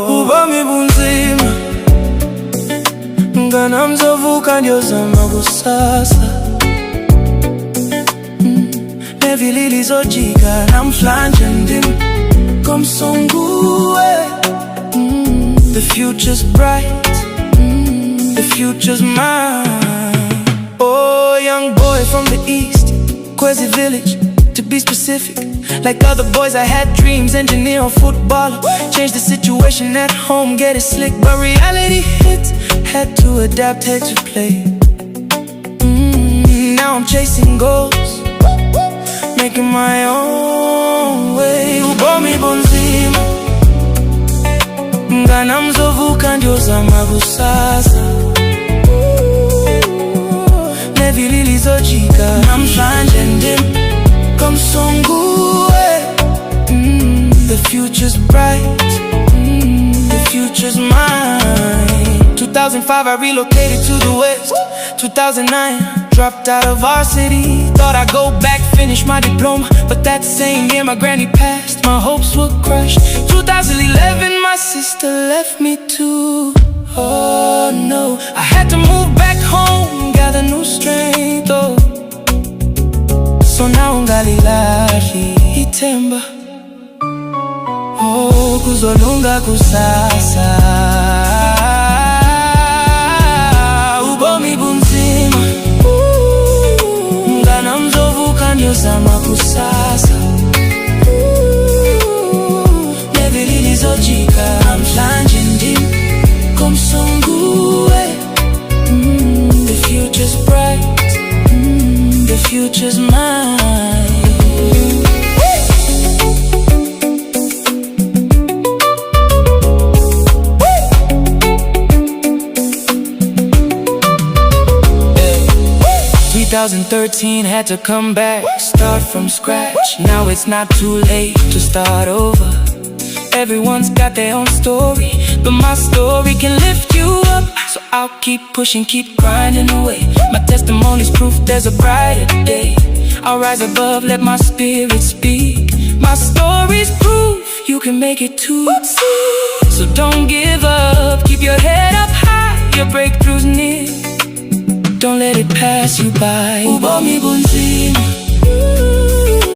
Ubomi bunzima ngana mzovuka ndio zama kusasa. Nevi lilizojika na mflanje ndim komsungue. The future's bright, the future's mine. Oh, young boy from the east, Kwezi village, to be specific. Like other boys I had dreams, engineer or footballer. Change the situation at home, get it slick. But reality hits, had to adapt, had to play. Now I'm chasing goals, making my own way. Ubomi bunzima ngana mzovuka ndio zama kusasa. Nevi lilizojika na mflanje ndim komsungue. The future's bright, the future's mine. 2005 I relocated to the west. 2009 dropped out of our city. Thought I'd go back, finish my diploma, but that same year my granny passed. My hopes were crushed. 2011 my sister left me too. Oh no, I had to move back home, gather new strength. Oh, so now ngalilahi itemba. Oh, kuzolunga kusasa. Ubomi bunzima ngana mzovuka ndio zama kusasa. Nevi lilizojika na mflanje ndim komsungue. The future's bright, the future's mine. 2013 had to come back, start from scratch. Now it's not too late to start over. Everyone's got their own story, but my story can lift you up. So I'll keep pushing, keep grinding away. My testimony's proof there's a brighter day. I'll rise above, let my spirit speak. My story's proof you can make it too. So don't give up, keep your head up high. Your breakthrough's near, don't let it pass you by. Ubomi bunzima